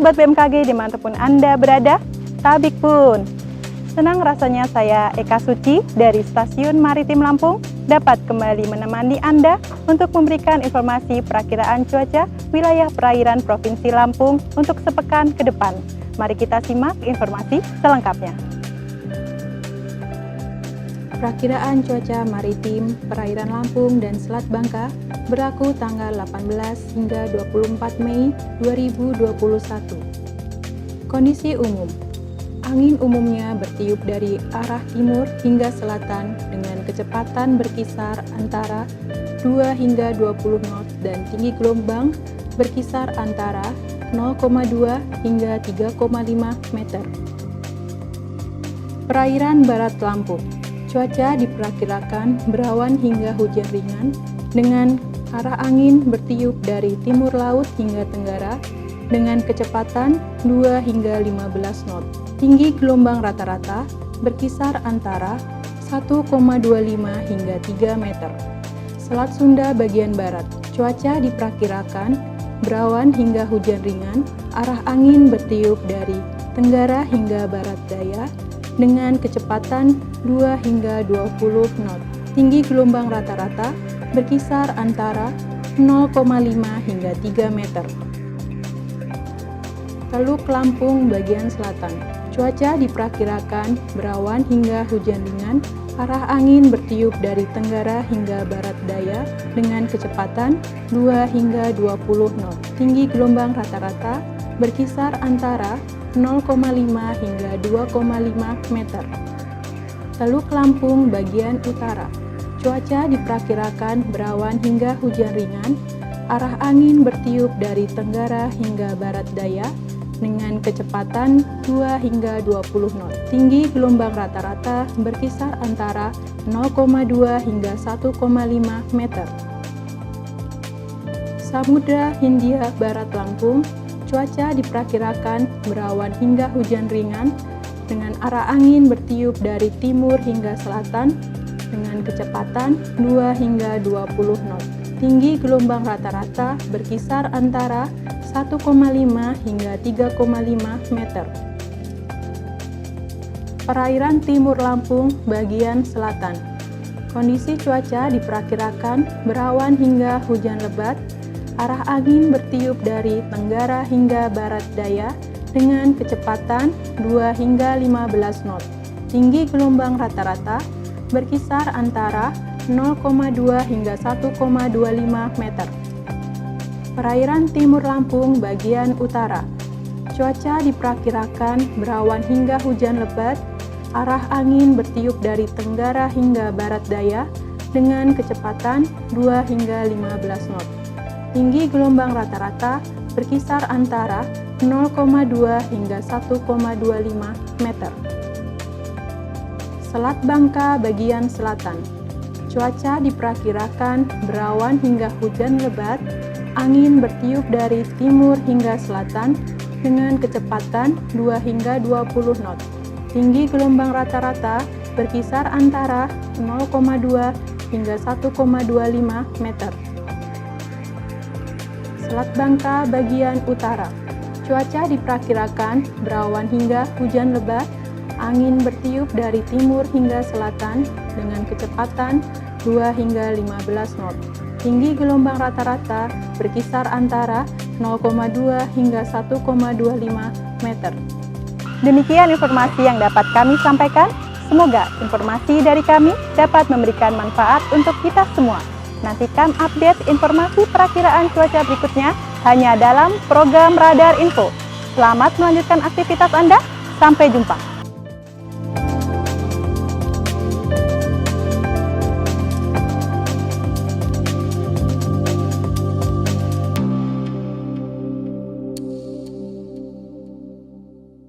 Sobat BMKG dimanapun Anda berada, tabik pun. Senang rasanya saya Eka Suci dari Stasiun Maritim Lampung dapat kembali menemani Anda untuk memberikan informasi perakiraan cuaca wilayah perairan Provinsi Lampung untuk sepekan ke depan. Mari kita simak informasi selengkapnya. Perakiraan cuaca maritim perairan Lampung dan Selat Bangka berlaku tanggal 18 hingga 24 Mei 2021. Kondisi umum. Angin umumnya bertiup dari arah timur hingga selatan dengan kecepatan berkisar antara 2 hingga 20 knot dan tinggi gelombang berkisar antara 0,2 hingga 3,5 meter. Perairan Barat Lampung. Cuaca diperkirakan berawan hingga hujan ringan dengan arah angin bertiup dari timur laut hingga tenggara dengan kecepatan 2 hingga 15 knot. Tinggi gelombang rata-rata berkisar antara 1,25 hingga 3 meter. Selat Sunda bagian barat. Cuaca diperkirakan berawan hingga hujan ringan, arah angin bertiup dari tenggara hingga barat daya dengan kecepatan 2 hingga 20 knot. Tinggi gelombang rata-rata berkisar antara 0,5 hingga 3 meter. Teluk Lampung bagian selatan. Cuaca diperkirakan berawan hingga hujan ringan, arah angin bertiup dari tenggara hingga barat daya dengan kecepatan 2 hingga 20 knot. Tinggi gelombang rata-rata berkisar antara 0,5 hingga 2,5 meter. Teluk Lampung bagian utara. Cuaca diperkirakan berawan hingga hujan ringan, arah angin bertiup dari tenggara hingga barat daya dengan kecepatan 2 hingga 20 knot. Tinggi gelombang rata-rata berkisar antara 0,2 hingga 1,5 meter. Samudra Hindia Barat Lampung. Cuaca diperkirakan berawan hingga hujan ringan dengan arah angin bertiup dari timur hingga selatan dengan kecepatan 2 hingga 20 knot. Tinggi gelombang rata-rata berkisar antara 1,5 hingga 3,5 meter. Perairan Timur Lampung bagian selatan. Kondisi cuaca diperkirakan berawan hingga hujan lebat, arah angin bertiup dari tenggara hingga barat daya dengan kecepatan 2 hingga 15 knot. Tinggi gelombang rata-rata berkisar antara 0,2 hingga 1,25 meter. Perairan Timur Lampung bagian utara. Cuaca diperkirakan berawan hingga hujan lebat, arah angin bertiup dari tenggara hingga barat daya dengan kecepatan 2 hingga 15 knot. Tinggi gelombang rata-rata berkisar antara 0,2 hingga 1,25 meter. Selat Bangka bagian selatan. Cuaca diperkirakan berawan hingga hujan lebat, angin bertiup dari timur hingga selatan dengan kecepatan 2 hingga 20 knot. Tinggi gelombang rata-rata berkisar antara 0,2 hingga 1,25 meter. Selat Bangka bagian utara. Cuaca diperkirakan berawan hingga hujan lebat, angin bertiup dari timur hingga selatan dengan kecepatan 2 hingga 15 knot. Tinggi gelombang rata-rata berkisar antara 0,2 hingga 1,25 meter. Demikian informasi yang dapat kami sampaikan. Semoga informasi dari kami dapat memberikan manfaat untuk kita semua. Nantikan update informasi perakiraan cuaca berikutnya hanya dalam program Radar Info. Selamat melanjutkan aktivitas Anda. Sampai jumpa.